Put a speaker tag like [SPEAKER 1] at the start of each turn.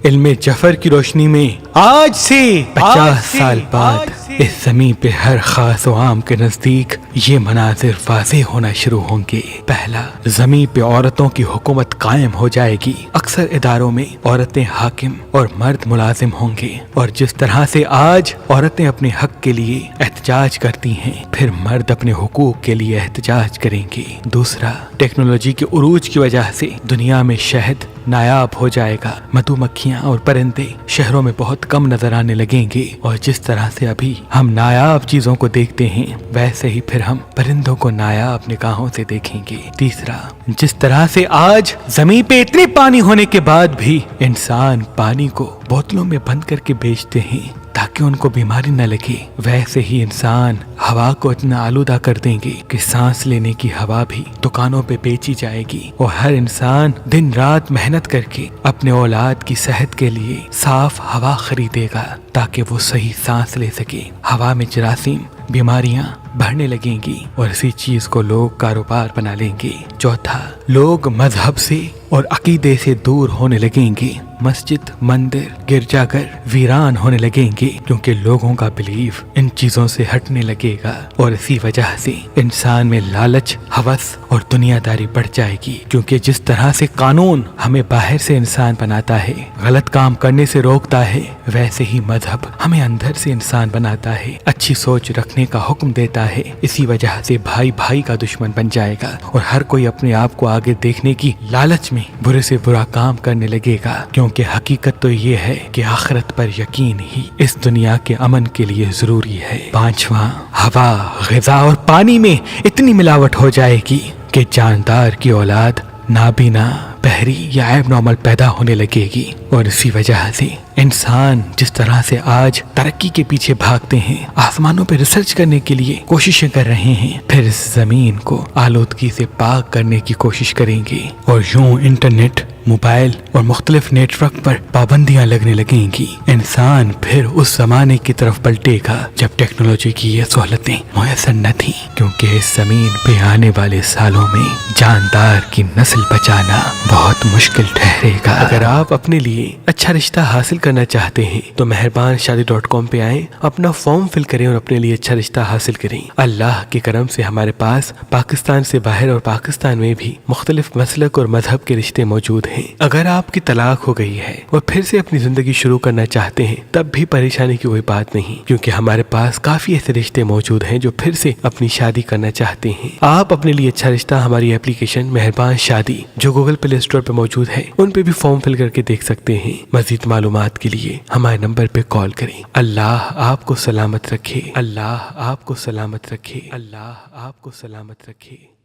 [SPEAKER 1] علم جعفر کی روشنی میں آج سے 50 سال بعد اس زمین پہ ہر خاص و عام کے نزدیک یہ مناظر واضح ہونا شروع ہوں گے۔ پہلا، زمین پہ عورتوں کی حکومت قائم ہو جائے گی۔ اکثر اداروں میں عورتیں حاکم اور مرد ملازم ہوں گے، اور جس طرح سے آج عورتیں اپنے حق کے لیے احتجاج کرتی ہیں، پھر مرد اپنے حقوق کے لیے احتجاج کریں گے۔ دوسرا، ٹیکنالوجی کے عروج کی وجہ سے دنیا میں شہد نایاب ہو جائے گا۔ مدھو مکھیاں اور پرندے شہروں میں بہت کم نظر آنے لگیں گے، اور جس طرح سے ابھی ہم نایاب چیزوں کو دیکھتے ہیں، ویسے ہی پھر ہم پرندوں کو نایاب نگاہوں سے دیکھیں گے۔ تیسرا، جس طرح سے آج زمین پہ اتنے پانی ہونے کے بعد بھی انسان پانی کو بوتلوں میں بند کر کے بیچتے ہیں تاکہ ان کو بیماری نہ لگے، ویسے ہی انسان ہوا کو اتنا آلودہ کر دیں گے کہ سانس لینے کی ہوا بھی دکانوں پہ بیچی جائے گی، اور ہر انسان دن رات محنت کر کے اپنے اولاد کی صحت کے لیے صاف ہوا خریدے گا تاکہ وہ صحیح سانس لے سکے۔ ہوا میں جراثیم، بیماریاں بڑھنے لگیں گی، اور اسی چیز کو لوگ کاروبار بنا لیں گے۔ چوتھا، لوگ مذہب سے اور عقیدے سے دور ہونے لگیں گے۔ مسجد، مندر، گرجا گھر ویران ہونے لگیں گے کیونکہ لوگوں کا بلیف ان چیزوں سے ہٹنے لگے گا، اور اسی وجہ سے انسان میں لالچ، ہوس اور دنیا داری بڑھ جائے گی، کیونکہ جس طرح سے قانون ہمیں باہر سے انسان بناتا ہے، غلط کام کرنے سے روکتا ہے، ویسے ہی مذہب ہمیں اندر سے انسان بناتا ہے، اچھی سوچ رکھنے کا حکم دیتا ہے۔ اسی وجہ سے بھائی بھائی کا دشمن بن جائے گا، اور ہر کوئی اپنے آپ کو آگے دیکھنے کی لالچ میں برے سے برا کام کرنے لگے گا، کیونکہ حقیقت تو یہ ہے کہ آخرت پر یقین ہی اس دنیا کے امن کے لیے ضروری ہے۔ پانچواں، ہوا، غذا اور پانی میں اتنی ملاوٹ ہو جائے گی کہ جاندار کی اولاد نابینا، بہری یا ایب نارمل پیدا ہونے لگے گی، اور اسی وجہ سے انسان جس طرح سے آج ترقی کے پیچھے بھاگتے ہیں، آسمانوں پہ ریسرچ کرنے کے لیے کوششیں کر رہے ہیں، پھر اس زمین کو آلودگی سے پاک کرنے کی کوشش کریں گے، اور یوں انٹرنیٹ، موبائل اور مختلف نیٹ ورک پر پابندیاں لگنے لگیں گی۔ انسان پھر اس زمانے کی طرف پلٹے گا جب ٹیکنالوجی کی یہ سہولتیں میسر نہ تھیں، کیونکہ اس زمین پہ آنے والے سالوں میں جاندار کی نسل بچانا بہت مشکل ٹھہرے گا۔ اگر آپ اپنے لیے اچھا رشتہ حاصل کرنا چاہتے ہیں تو مہربان شادی.com پہ آئیں، اپنا فارم فل کریں اور اپنے لیے اچھا رشتہ حاصل کریں۔ اللہ کے کرم سے ہمارے پاس پاکستان سے باہر اور پاکستان میں بھی مختلف مسلک اور مذہب کے رشتے موجود ہیں۔ اگر آپ کی طلاق ہو گئی ہے اور پھر سے اپنی زندگی شروع کرنا چاہتے ہیں، تب بھی پریشانی کی کوئی بات نہیں، کیونکہ ہمارے پاس کافی ایسے رشتے موجود ہیں جو پھر سے اپنی شادی کرنا چاہتے ہیں۔ آپ اپنے لیے اچھا رشتہ ہماری اپلیکیشن مہربان شادی جو گوگل پلے اسٹور پہ موجود ہے، ان پہ بھی فارم فل کر کے دیکھ سکتے ہیں۔ مزید معلومات کے لیے ہمارے نمبر پہ کال کریں۔ اللہ آپ کو سلامت رکھے، اللہ آپ کو سلامت رکھے، اللہ آپ کو سلامت رکھے۔